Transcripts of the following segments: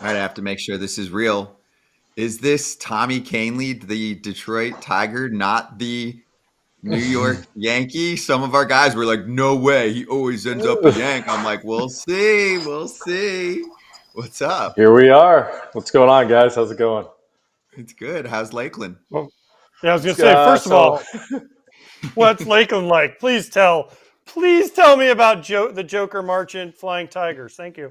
All right, I have to make sure this is real. Is this Tommy Kahnle, the Detroit Tiger, not the New York Yankee? Some of our guys were like, no way. He always ends up a Yank. I'm like, we'll see. We'll see. What's up? Here we are. What's going on, guys? How's it going? It's good. How's Lakeland? Well, yeah, I was going to say, first of all, So what's Lakeland like? Please tell me about the Joker Marchant Flying Tigers. Thank you.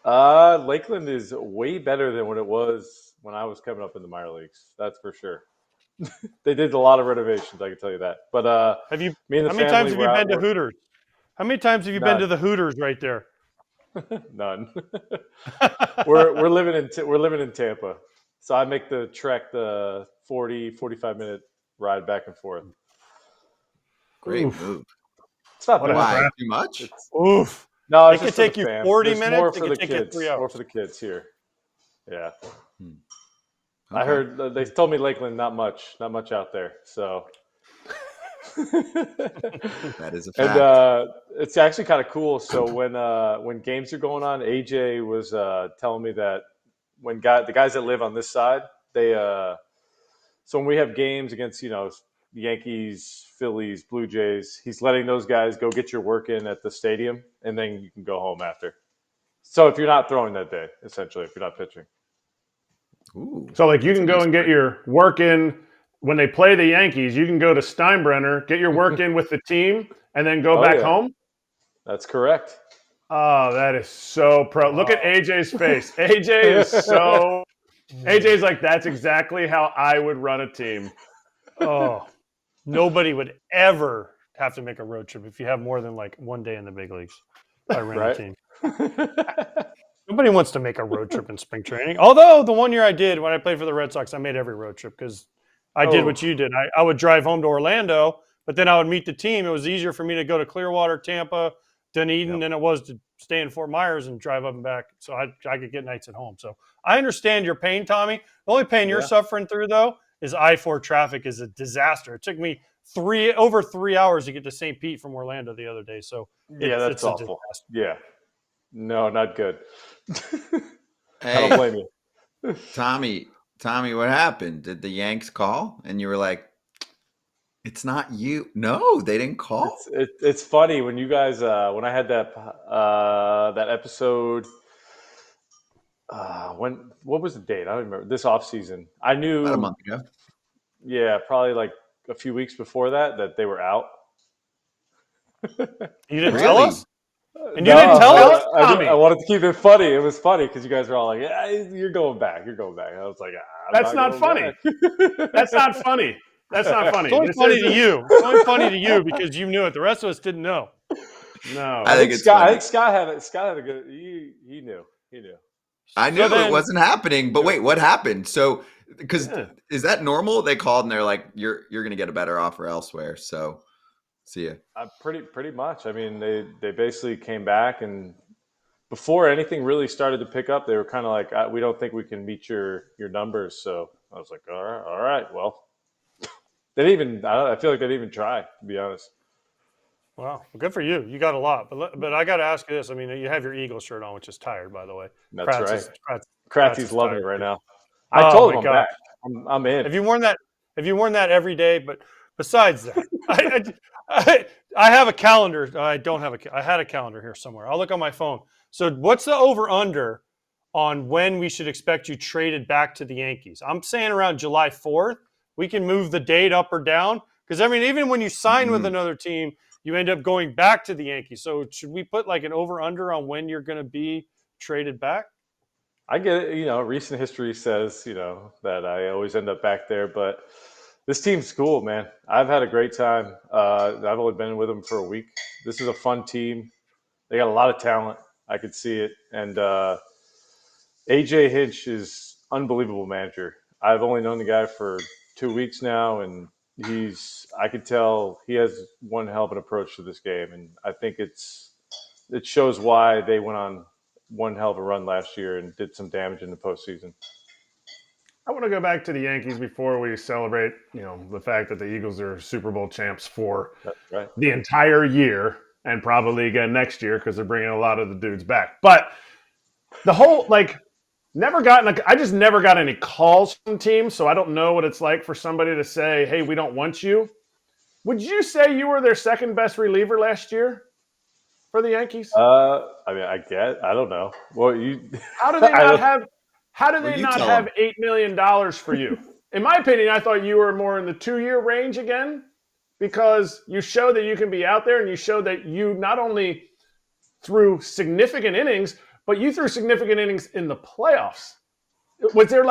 Lakeland is way better than what it was when I was coming up in the minor leagues. That's for sure. They did a lot of renovations, I can tell you that. But Have you? me and the How many family times have were you out. been to Hooters? How many times have you been None. to the Hooters right there? None. we're living in Tampa, so I make the trek, the 45-minute ride back and forth. Great Oof. move. It's not What bad. a Why? crap. Too much? Oof. No, It it's could just for take the you fam. 40 There's minutes. more It for could the take you kids. 3 hours. More for the kids here. Yeah. Okay. I heard they told me Lakeland not much out there. So, That is a and fact. it's actually kind of cool. So when games are going on, AJ was telling me that when the guys that live on this side, they so when we have games against Yankees, Phillies, Blue Jays, he's letting those guys go get your work in at the stadium, and then you can go home after. So if you're not throwing that day, essentially, if you're not pitching. Ooh, So, like, you that's can a go nice and get perk. your work in when they play the Yankees. You can go to Steinbrenner, get your work in with the team, and then go Oh back yeah, home. that's correct. Oh, that is so pro. Look at AJ's face. AJ's like, that's exactly how I would run a team. Oh, nobody would ever have to make a road trip if you have more than like one day in the big leagues. I ran a Right? team. Nobody wants to make a road trip in spring training. Although the one year I did when I played for the Red Sox, I made every road trip because I did what you did. I would drive home to Orlando, but then I would meet the team. It was easier for me to go to Clearwater, Tampa, Dunedin than it was to stay in Fort Myers and drive up and back. So I could get nights at home. So I understand your pain, Tommy. The only pain you're Yeah. suffering through, though, is I-4 traffic is a disaster. It took me over 3 hours to get to St. Pete from Orlando the other day. So Yeah, that's it's a awful. disaster. Yeah. No, not good. I don't Hey, blame you. Tommy, what happened? Did the Yanks call? And you were like, it's not you. No, they didn't call. It's funny when you guys when I had that episode. What was the date? I don't remember. This off season, I About a knew. month ago. Yeah, probably like a few weeks before that they were out. You didn't tell Really? us? And you No, didn't tell us, I Tommy? wanted to keep it funny. It was funny because you guys were all like, "Yeah, you're going back. You're going back." I was like, "I'm That's not not going funny. back." That's not funny. That's not I funny. think This It's only funny to you because you knew it. The rest of us didn't know. I No. think it's funny. Scott had it. Scott had a good. He knew. He knew. I So knew it then, wasn't happening, but wait, what happened? So, because yeah. is that normal? They called and they're like, "You're gonna get a better offer elsewhere." So, see ya. Pretty much. I mean, they basically came back, and before anything really started to pick up, they were kind of like, "We don't think we can meet your numbers." So I was like, all right. Well, they didn't even. I feel like they didn't even try, to be honest. Wow. Well, good for you. You got a lot. But I got to ask you this. I mean, you have your Eagles shirt on, which is tired, by the way. That's right. Kratz Kratzy's is loving it tired. right now. I Oh, told my him I'm God. back. I'm in. Have you worn that? Have you worn that every day? But besides that, I have a calendar. I don't have I had a calendar here somewhere. I'll look on my phone. So what's the over/under on when we should expect you traded back to the Yankees? I'm saying around July 4th. We can move the date up or down because I mean, even when you sign with Mm. another team, you end up going back to the Yankees. So should we put like an over/under on when you're going to be traded back? I get it. Recent history says that I always end up back there, but this team's cool, man. I've had a great time. I've only been with them for a week. This is a fun team. They got a lot of talent. I could see it, and AJ Hinch is unbelievable manager. I've only known the guy for 2 weeks now, and I could tell he has one hell of an approach to this game, and I think it shows why they went on one hell of a run last year and did some damage in the postseason. I want to go back to the Yankees before we celebrate, the fact that the Eagles are Super Bowl champs for That's right. the entire year and probably again next year because they're bringing a lot of the dudes back. But the whole, I just never got any calls from teams, so I don't know what it's like for somebody to say, "Hey, we don't want you." Would you say you were their second best reliever last year for the Yankees? I mean, I don't know. Well, How do they I not don't, have? How do Well, they you not tell have them. $8 million for you? In my opinion, I thought you were more in the 2-year range again, because you show that you can be out there, and you show that you not only threw significant innings, but you threw significant innings in the playoffs. Was there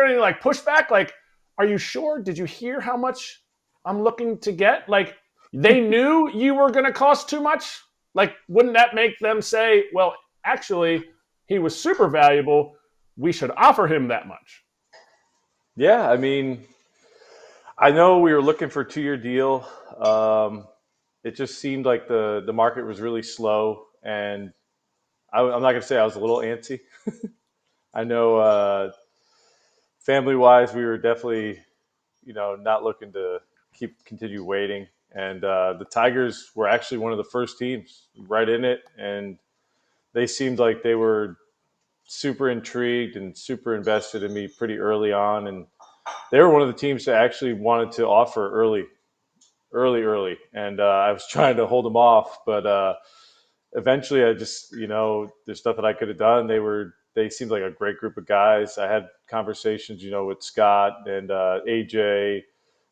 any like pushback? Like, are you sure? Did you hear how much I'm looking to get? Like, they knew you were going to cost too much. Like, wouldn't that make them say, well, actually, he was super valuable. We should offer him that much. yeah, I mean, I know we were looking for a 2-year deal. It just seemed like the market was really slow, and I'm not going to say I was a little antsy. I know family wise, we were definitely, not looking to continue waiting. And the Tigers were actually one of the first teams right in it, and they seemed like they were super intrigued and super invested in me pretty early on. And they were one of the teams that actually wanted to offer early. And I was trying to hold them off, but eventually I just, there's stuff that I could have done. They seemed like a great group of guys. I had conversations, with Scott and AJ,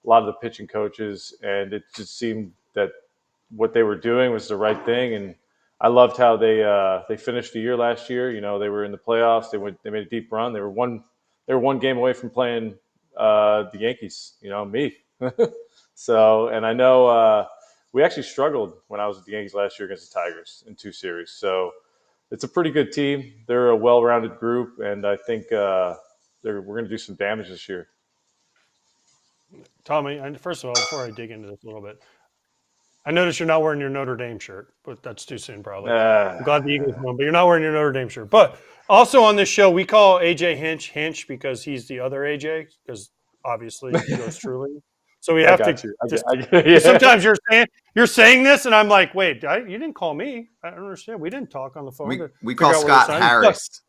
a lot of the pitching coaches, and it just seemed that what they were doing was the right thing. And I loved how they finished the year last year. They were in the playoffs. They made a deep run. They were one game away from playing the Yankees. Me. So, and I know we actually struggled when I was with the Yankees last year against the Tigers in 2 series. So it's a pretty good team. They're a well-rounded group, and I think we're going to do some damage this year. Tommy, first of all, before I dig into this a little bit, I noticed you're not wearing your Notre Dame shirt, but that's too soon probably. I'm glad the Eagles won, but you're not wearing your Notre Dame shirt. But also on this show, we call AJ Hinch because he's the other AJ, because obviously he goes truly. So we have to. Yeah. Sometimes you're saying this, and I'm like, wait, you didn't call me. I don't understand. We didn't talk on the phone. We call Scott Harris.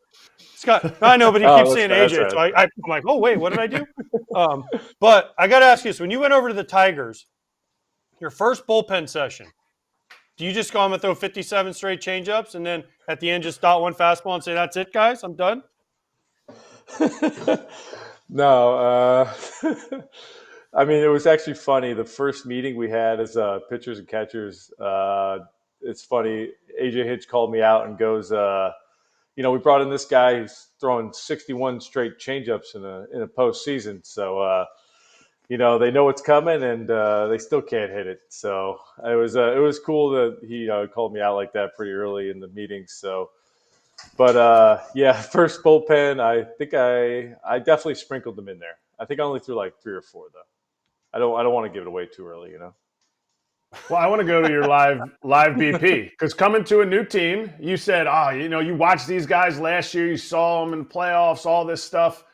Scott, I know, but he keeps saying AJ. Right. So I'm like, oh wait, what did I do? But I got to ask you this: when you went over to the Tigers, your first bullpen session, do you just go, I'm going to throw 57 straight changeups, and then at the end just dot one fastball and say, that's it, guys, I'm done? No. I mean, it was actually funny. The first meeting we had as pitchers and catchers, it's funny. AJ Hinch called me out and goes, we brought in this guy who's throwing 61 straight changeups in a postseason. So, they know what's coming, and they still can't hit it. So it was cool that he called me out like that pretty early in the meeting. So, but first bullpen, I think I definitely sprinkled them in there. I think I only threw like 3 or 4 though. I don't want to give it away too early, Well, I want to go to your live BP, because coming to a new team, you said, you watched these guys last year, you saw them in the playoffs, all this stuff.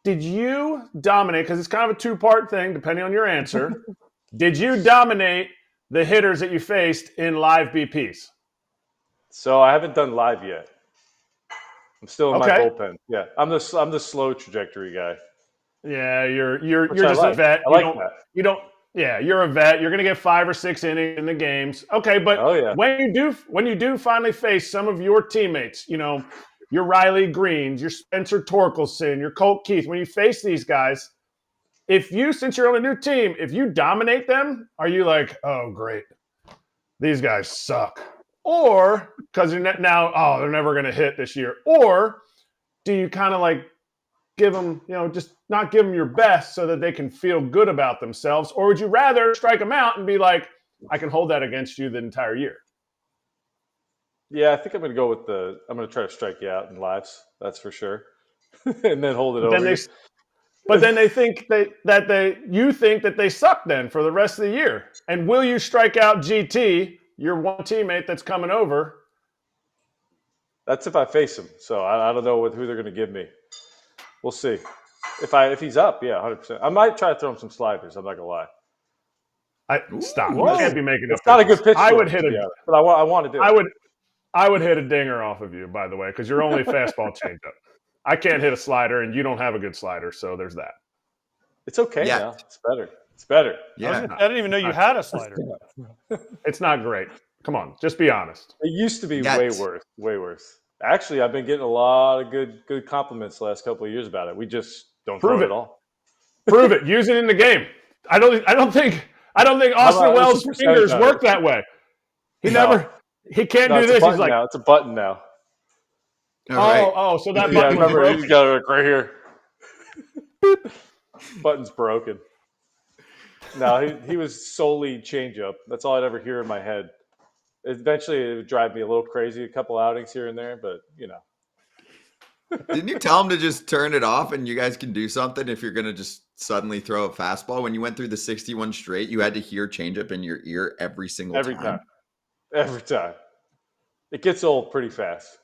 Did you dominate? Because it's kind of a 2-part thing, depending on your answer. Did you dominate the hitters that you faced in live BPs? So I haven't done live yet. I'm still in my bullpen. Yeah, I'm the slow trajectory guy. Yeah, you're just a vet. I like that. You don't. Yeah, you're a vet. You're going to get 5 or 6 innings in the games. Okay, but when you do finally face some of your teammates, your Riley Greens, your Spencer Torkelson, your Colt Keith, when you face these guys, since you're on a new team, if you dominate them, are you like, oh, great, these guys suck? Or because they're never going to hit this year? Or do you kind of like give them, just not give them your best so that they can feel good about themselves? Or would you rather strike them out and be like, I can hold that against you the entire year? Yeah, I think I'm going to go with I'm going to try to strike you out in lives. That's for sure. And then hold it over. But then they think you think that they suck then for the rest of the year. And will you strike out GT, your one teammate that's coming over? That's if I face him. So I don't know who they're going to give me. We'll see. If he's up, yeah, 100%. I might try to throw him some sliders. I'm not gonna lie. Stop. You can't be making up. It's not a good pitch. I would hit but I want to do it. I would hit a dinger off of you, by the way, because you're only fastball changeup. I can't hit a slider, and you don't have a good slider, so there's that. It's okay now. It's better. It's better. Yeah. I didn't even know you had a slider. It's not great. Come on, just be honest. It used to be way worse. Way worse. Actually, I've been getting a lot of good compliments the last couple of years about it. We just don't throw it at all. Prove it. Use it in the game. I don't think Austin Wells' fingers work that way. He can't do this. He's like, now. It's a button now. So that button was broken. He's got it right here. Button's broken. No, he was solely changeup. That's all I'd ever hear in my head. Eventually, it would drive me a little crazy, a couple outings here and there, but, Didn't you tell him to just turn it off and you guys can do something if you're going to just suddenly throw a fastball? When you went through the 61 straight, you had to hear changeup in your ear every single time. Every time. It gets old pretty fast.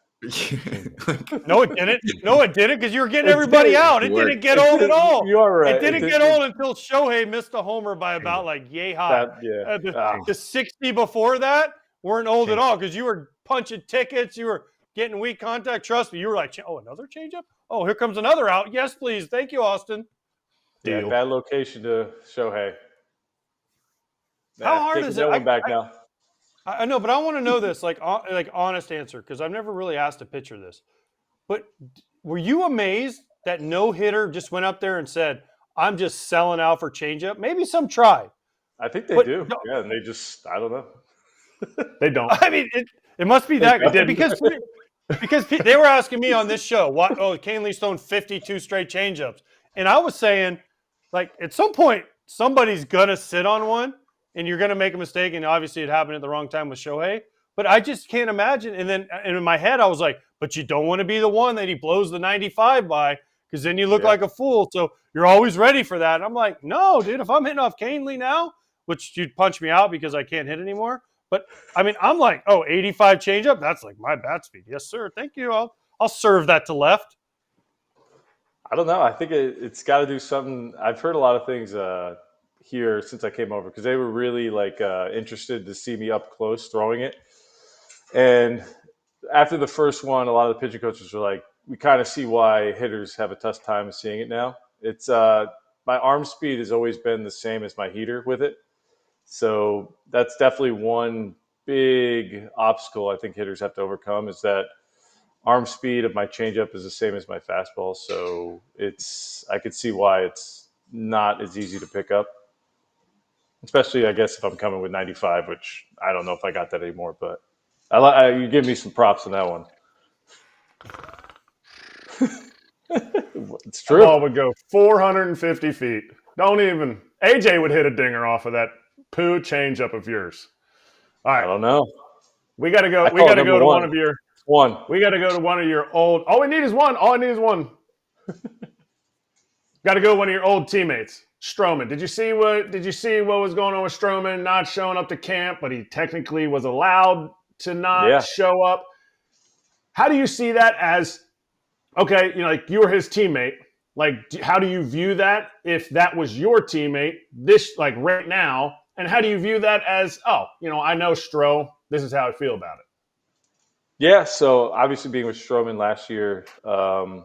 No, it didn't. No, it didn't because you were getting everybody out. It didn't get old at all. You are right. It didn't get old until Shohei missed a homer by about yay high. The 60 before that weren't old at all because you were punching tickets. You were getting weak contact. Trust me. You were like, oh, another changeup? Oh, here comes another out. Yes, please. Thank you, Austin. Yeah, bad location to Shohei. How hard is it? No one back now. I know, but I want to know this, like honest answer, because I've never really asked a pitcher this. But were you amazed that no hitter just went up there and said, "I'm just selling out for changeup"? Maybe some tried. I think they do. No, yeah, and they just, I don't know. They don't. I mean, it must be that because they were asking me on this show, Kahnle's thrown 52 straight changeups, and I was saying, like, at some point somebody's gonna sit on one. And you're going to make a mistake, and obviously it happened at the wrong time with Shohei. But I just can't imagine. And then in my head, I was like, but you don't want to be the one that he blows the 95 by because then you look like a fool. So you're always ready for that. And I'm like, no, dude, if I'm hitting off Kahnle now, which you'd punch me out because I can't hit anymore. But, I mean, I'm like, 85 changeup? That's like my bat speed. Yes, sir. Thank you. I'll serve that to left. I don't know. I think it's got to do something. I've heard a lot of things here since I came over because they were really interested to see me up close throwing it. And after the first one, a lot of the pitching coaches were like, we kind of see why hitters have a tough time seeing it now. It's my arm speed has always been the same as my heater with it. So that's definitely one big obstacle I think hitters have to overcome is that arm speed of my changeup is the same as my fastball. So I could see why it's not as easy to pick up. Especially, I guess, if I'm coming with 95, which I don't know if I got that anymore. But you give me some props on that one. It's true. The ball would go 450 feet. AJ would hit a dinger off of that poo changeup of yours. All right. I don't know. We got to go. We got to go to one of your. One. We got to go to one of your old. All we need is one. All I need is one. Got to go to one of your old teammates. Stroman. Did you see what was going on with Stroman not showing up to camp, but he technically was allowed to not show up? How do you see that as, okay, like you were his teammate. Like, how do you view that if that was your teammate right now? And how do you view that as, I know Stro, this is how I feel about it? Yeah, so obviously being with Stroman last year, I'm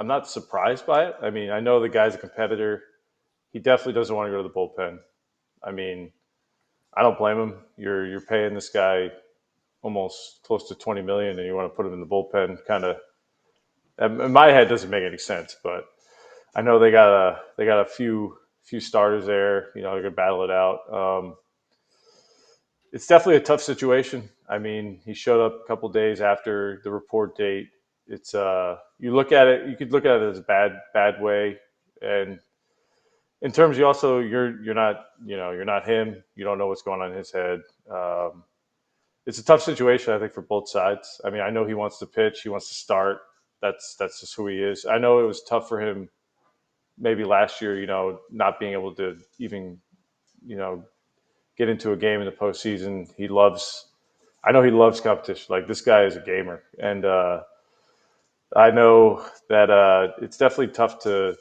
not surprised by it. I mean, I know the guy's a competitor. He definitely doesn't want to go to the bullpen. I mean, I don't blame him. You're paying this guy almost close to $20 million, and you want to put him in the bullpen. Kind of, in my head, doesn't make any sense. But I know they got a few starters there. They're gonna battle it out. It's definitely a tough situation. I mean, he showed up a couple days after the report date. It's you could look at it as a bad way, and in terms you're not him. You don't know what's going on in his head. It's a tough situation, I think, for both sides. I mean, I know he wants to pitch, he wants to start. That's just who he is. I know it was tough for him maybe last year, not being able to even, get into a game in the postseason. I know he loves competition. Like, this guy is a gamer, and I know that it's definitely tough to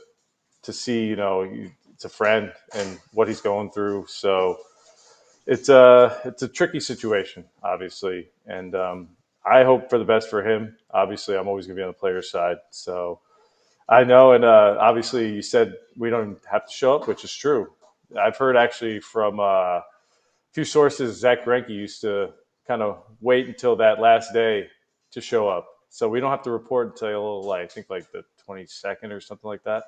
see, it's a friend and what he's going through. So it's a tricky situation, obviously. And I hope for the best for him. Obviously, I'm always going to be on the player's side. So I know, and obviously you said we don't have to show up, which is true. I've heard actually from a few sources, Zach Greinke used to kind of wait until that last day to show up. So we don't have to report until, I think, like the 22nd or something like that.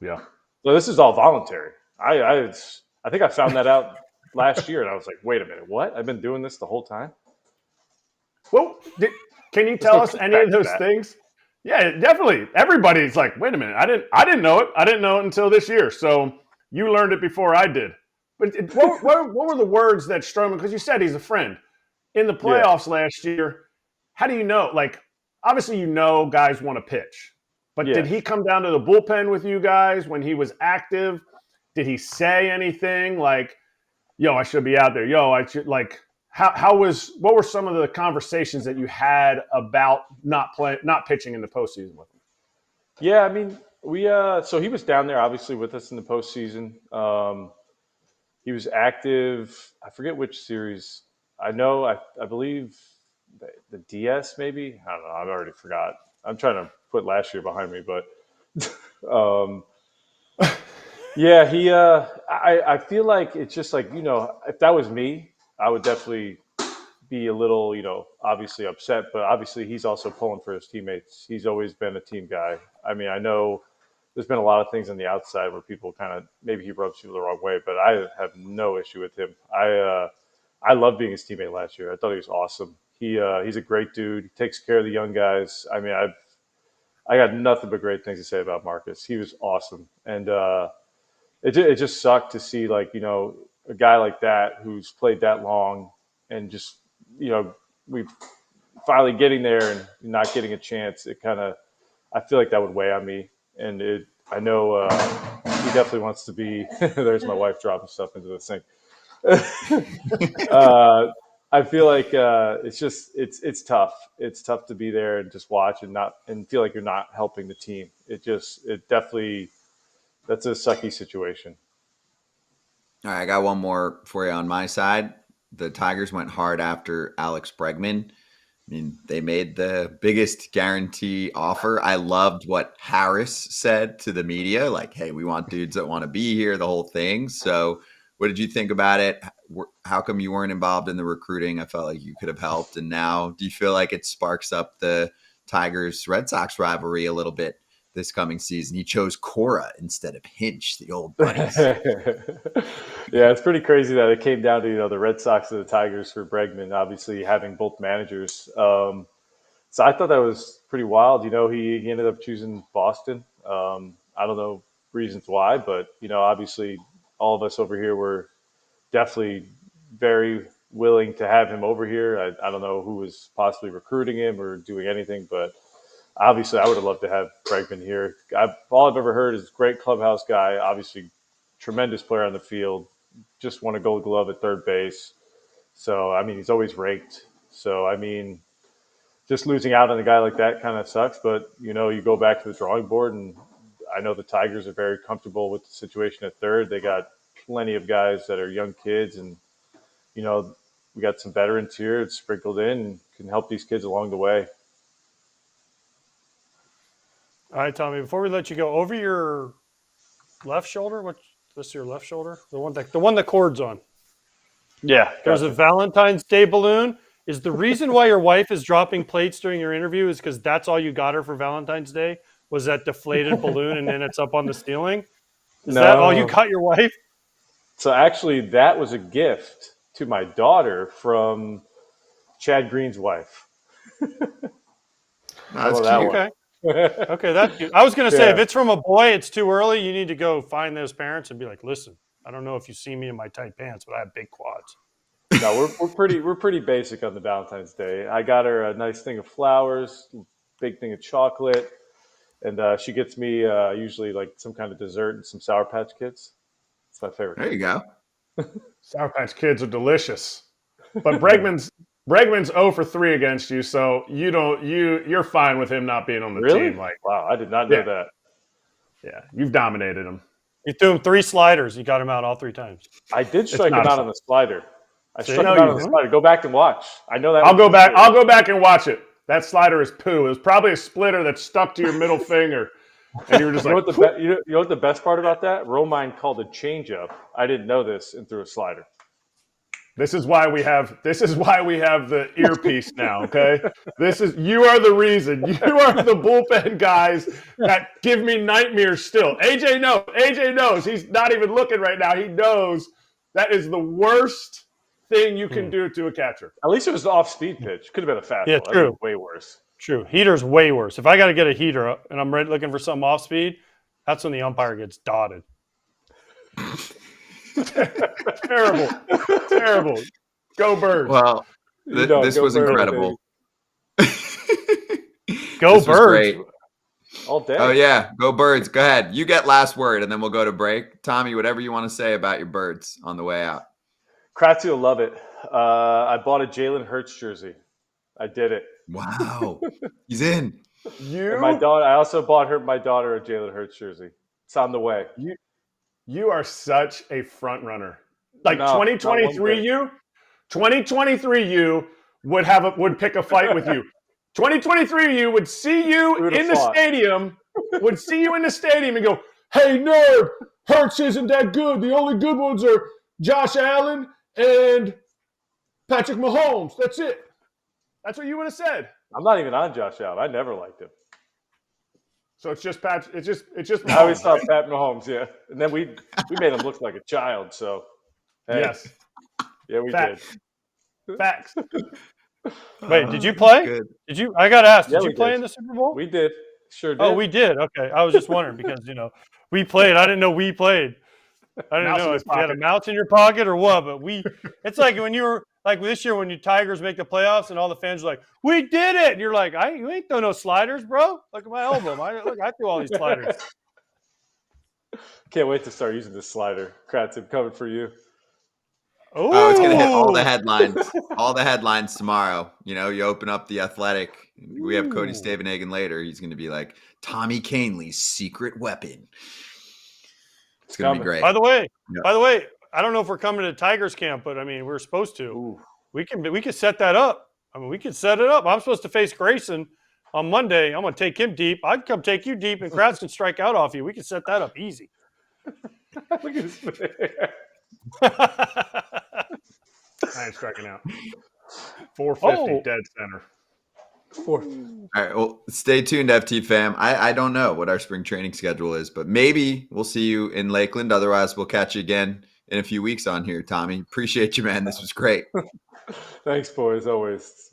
Yeah. So this is all voluntary. I think I found that out last year, and I was like, wait a minute, what? I've been doing this the whole time? Well, can you tell us any of those things? Yeah, definitely. Everybody's like, wait a minute, I didn't know it. I didn't know it until this year. So you learned it before I did. But what were the words that Stroman, because you said he's a friend, in the playoffs last year, how do you know? Like, obviously guys want to pitch. But did he come down to the bullpen with you guys when he was active? Did he say anything like, yo, I should be out there. Yo, I should, like, what were some of the conversations that you had about not pitching in the postseason with him? Yeah, I mean, so he was down there obviously with us in the postseason. He was active. I forget which series. I know, I believe the DS maybe. I don't know. I've already forgot. I'm trying to put last year behind me, but yeah, he. I feel like it's just like, if that was me, I would definitely be a little, obviously upset. But obviously, he's also pulling for his teammates. He's always been a team guy. I mean, I know there's been a lot of things on the outside where people kind of, maybe he rubs people the wrong way, but I have no issue with him. I loved being his teammate last year. I thought he was awesome. He's a great dude. He takes care of the young guys. I mean, I got nothing but great things to say about Marcus. He was awesome. And it just sucked to see, like, a guy like that who's played that long and just, we finally getting there and not getting a chance. It kind of, I feel like that would weigh on me. And I know he definitely wants to be. There's my wife dropping stuff into the sink. I feel like it's tough. It's tough to be there and just watch and feel like you're not helping the team. It definitely, that's a sucky situation. All right, I got one more for you on my side. The Tigers went hard after Alex Bregman. I mean, they made the biggest guarantee offer. I loved what Harris said to the media, like, hey, we want dudes that want to be here, the whole thing. So what did you think about it? How come you weren't involved in the recruiting? I felt like you could have helped. And now do you feel like it sparks up the Tigers-Red Sox rivalry a little bit this coming season? You chose Cora instead of Hinch, the old buddies. Yeah, it's pretty crazy that it came down to, the Red Sox and the Tigers for Bregman, obviously having both managers. So I thought that was pretty wild. He ended up choosing Boston. I don't know reasons why, but, obviously all of us over here were definitely very willing to have him over here. I don't know who was possibly recruiting him or doing anything, but obviously I would have loved to have Bregman here. All I've ever heard is great clubhouse guy, obviously tremendous player on the field, just won a Gold Glove at third base. So, I mean, he's always ranked. So, I mean, just losing out on a guy like that kind of sucks, but, you go back to the drawing board, and I know the Tigers are very comfortable with the situation at third. They got plenty of guys that are young kids, and, we got some veterans here sprinkled in and can help these kids along the way. All right, Tommy, before we let you go, over your left shoulder, what's your left shoulder? The one that cord's on. Yeah. There's a Valentine's Day balloon. Is the reason why your wife is dropping plates during your interview is because that's all you got her for Valentine's Day? Was that deflated balloon and then it's up on the ceiling? Is that all you got your wife? So actually, that was a gift to my daughter from Chad Green's wife. That's cute. Okay. Okay, that's cute. I was going to say, if it's from a boy, it's too early. You need to go find those parents and be like, listen, I don't know if you see me in my tight pants, but I have big quads. No, we're pretty basic on the Valentine's Day. I got her a nice thing of flowers, big thing of chocolate, and she gets me usually like some kind of dessert and some Sour Patch Kids. It's my favorite. There you go. Sour Patch Kids are delicious, but Bregman's 0 for 3 against you, so you're fine with him not being on the team. Like, wow, I did not know that. Yeah, you've dominated him. You threw him 3 sliders. You got him out all 3 times. I did strike him out on the slider. I struck him out on the slider. Go back and watch. I know that. I'll go back and watch it. That slider is poo. It was probably a splitter that stuck to your middle finger. And you were just you know what the best part about that? Romine called a changeup. I didn't know this and threw a slider. This is why we have the earpiece now, okay? You are the reason. You are the bullpen guys that give me nightmares still. AJ knows. He's not even looking right now. He knows that is the worst thing you can do to a catcher. At least it was an off-speed pitch. Could have been a fastball. Yeah, true. Way worse. True. Heater's way worse. If I got to get a heater and I'm looking for something off-speed, that's when the umpire gets dotted. Terrible. Go Birds. Well, this was incredible. Go Birds. All day. Oh, yeah. Go Birds. Go ahead. You get last word, and then we'll go to break. Tommy, whatever you want to say about your Birds on the way out. Kratzy will love it. I bought a Jalen Hurts jersey. I did it. Wow. He's in. And my daughter. I also bought my daughter a Jalen Hurts jersey. It's on the way. You are such a front runner. Like 2023 you would pick a fight with you. 2023 you would see you in the stadium, and go, "Hey nerd, Hurts isn't that good. The only good ones are Josh Allen and Patrick Mahomes. That's it." That's what you would have said. I'm not even on Josh Allen. I never liked him. So it's just Pat. It's just. Mahomes, I always thought Pat Mahomes, yeah. And then we made him look like a child. So hey. Yes, yeah, we did. Facts. Wait, did you play? Good. Did you? I got asked. Yeah, did you play in the Super Bowl? We did. Sure did. Oh, we did. Okay, I was just wondering because we played. I didn't know we played. I didn't know if you had a mouse in your pocket or what. But it's like when you were like this year when you Tigers make the playoffs and all the fans are like, "We did it," and you're like, "You ain't throw no sliders, bro. Look at my elbow. I threw all these sliders." Can't wait to start using this slider. Kratz, I'm coming for you. Oh, it's going to hit all the headlines. All the headlines tomorrow. You open up The Athletic. We have Cody Stavenhagen later. He's going to be like, Tommy Kahnle's secret weapon. It's going to be great. By the way, I don't know if we're coming to Tigers camp, but I mean, we're supposed to. Ooh. We can set that up. I mean, we can set it up. I'm supposed to face Grayson on Monday. I'm going to take him deep. I'd come take you deep, and Kratz can strike out off you. We can set that up easy. Look at this man. I ain't striking out. 450 dead center. All right. Well, stay tuned, FT fam. I don't know what our spring training schedule is, but maybe we'll see you in Lakeland. Otherwise, we'll catch you again in a few weeks on here, Tommy. Appreciate you, man. This was great. Thanks, boys. Always.